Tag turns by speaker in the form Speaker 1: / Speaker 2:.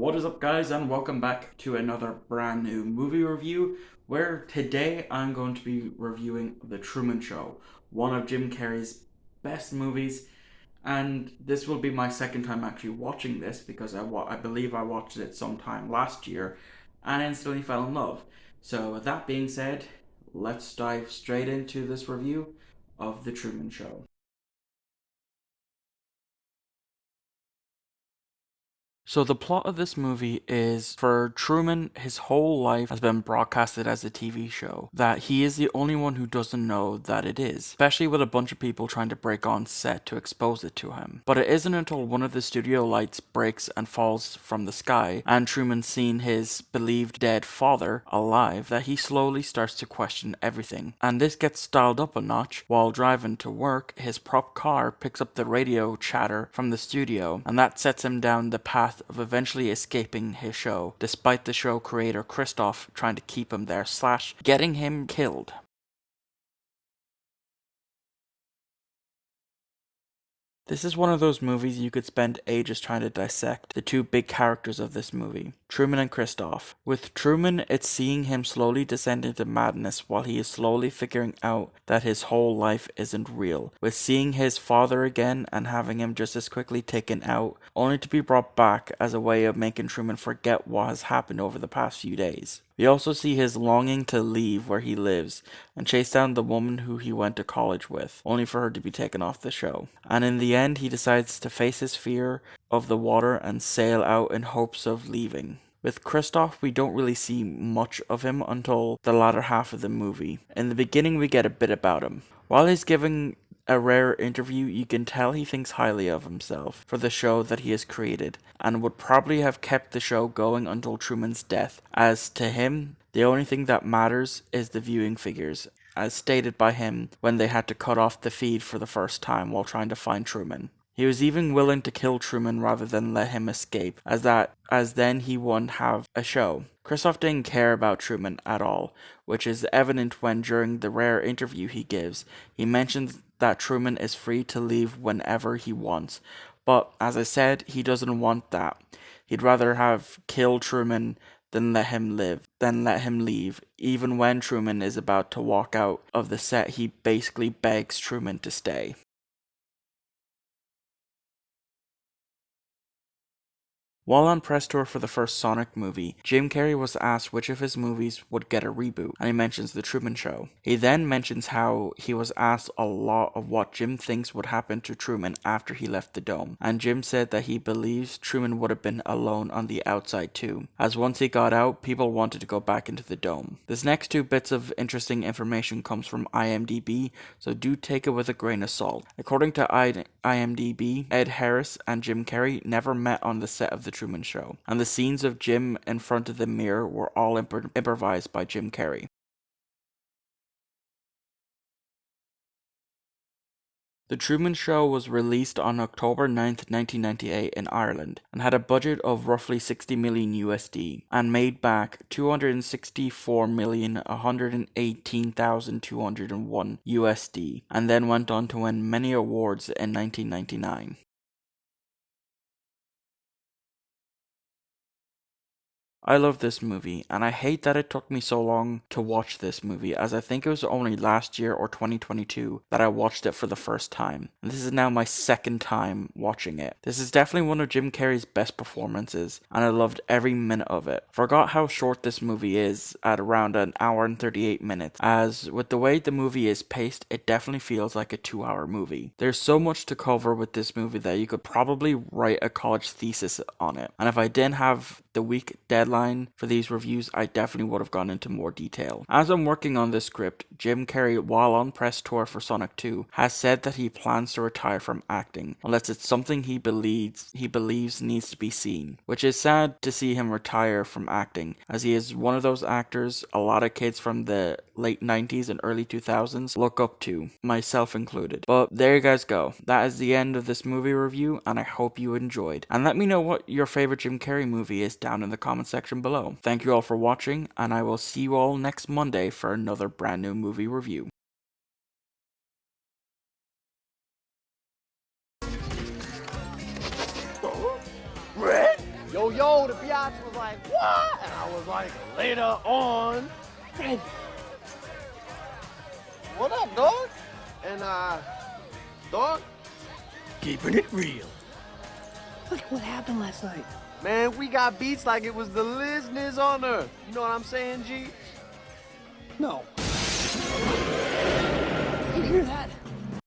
Speaker 1: What is up, guys, and welcome back to another brand new movie review, where today I'm going to be reviewing The Truman Show, one of Jim Carrey's best movies, and this will be my second time actually watching this because I believe I watched it sometime last year and instantly fell in love. So with that being said, let's dive straight into this review of The Truman Show. So the plot of this movie is for Truman, his whole life has been broadcasted as a TV show, that he is the only one who doesn't know that it is, especially with a bunch of people trying to break on set to expose it to him. But it isn't until one of the studio lights breaks and falls from the sky, and Truman seeing his believed dead father alive, that he slowly starts to question everything. And this gets dialed up a notch while driving to work. His prop car picks up the radio chatter from the studio, and that sets him down the path of eventually escaping his show, despite the show creator Christoph trying to keep him there / getting him killed. This is one of those movies you could spend ages trying to dissect the two big characters of this movie, Truman and Christoph. With Truman, it's seeing him slowly descend into madness while he is slowly figuring out that his whole life isn't real. With seeing his father again and having him just as quickly taken out, only to be brought back as a way of making Truman forget what has happened over the past few days. We also see his longing to leave where he lives and chase down the woman who he went to college with, only for her to be taken off the show. And in the end, he decides to face his fear of the water and sail out in hopes of leaving. With Christoph, we don't really see much of him until the latter half of the movie. In the beginning, we get a bit about him. While he's giving a rare interview, you can tell he thinks highly of himself for the show that he has created, and would probably have kept the show going until Truman's death, as to him, the only thing that matters is the viewing figures, as stated by him when they had to cut off the feed for the first time while trying to find Truman. He was even willing to kill Truman rather than let him escape, as then he wouldn't have a show. Christoph didn't care about Truman at all, which is evident when during the rare interview he gives, he mentions that Truman is free to leave whenever he wants. But as I said, he doesn't want that. He'd rather have killed Truman than let him leave. Even when Truman is about to walk out of the set, he basically begs Truman to stay. While on press tour for the first Sonic movie, Jim Carrey was asked which of his movies would get a reboot, and he mentions The Truman Show. He then mentions how he was asked a lot of what Jim thinks would happen to Truman after he left the dome, and Jim said that he believes Truman would have been alone on the outside too, as once he got out, people wanted to go back into the dome. This next two bits of interesting information comes from IMDb, so do take it with a grain of salt. According to IMDb, Ed Harris and Jim Carrey never met on the set of The Truman Show, and the scenes of Jim in front of the mirror were all improvised by Jim Carrey. The Truman Show was released on October 9th, 1998 in Ireland and had a budget of roughly 60 million USD and made back 264,118,201 USD and then went on to win many awards in 1999. I love this movie, and I hate that it took me so long to watch this movie, as I think it was only last year or 2022 that I watched it for the first time, and this is now my second time watching it. This is definitely one of Jim Carrey's best performances, and I loved every minute of it. Forgot how short this movie is at around an hour and 38 minutes, as with the way the movie is paced, it definitely feels like a 2-hour movie. There's so much to cover with this movie that you could probably write a college thesis on it, and if I didn't have the week deadline for these reviews, I definitely would have gone into more detail. As I'm working on this script, Jim Carrey, while on press tour for Sonic 2, has said that he plans to retire from acting, unless it's something he believes needs to be seen, which is sad to see him retire from acting, as he is one of those actors a lot of kids from the late 90s and early 2000s look up to, myself included. But there you guys go. That is the end of this movie review, and I hope you enjoyed. And let me know what your favorite Jim Carrey movie is down in the comment section below. Thank you all for watching, and I will see you all next Monday for another brand new movie review.
Speaker 2: Yo, yo, the biatch was like, what? And I was like, later on.
Speaker 3: Fred.
Speaker 2: What up, dog? And, dog?
Speaker 3: Keeping it real. Look what happened last night.
Speaker 2: Man, we got beats like it was the listeners on Earth. You know what I'm saying, G?
Speaker 3: No. You hear that?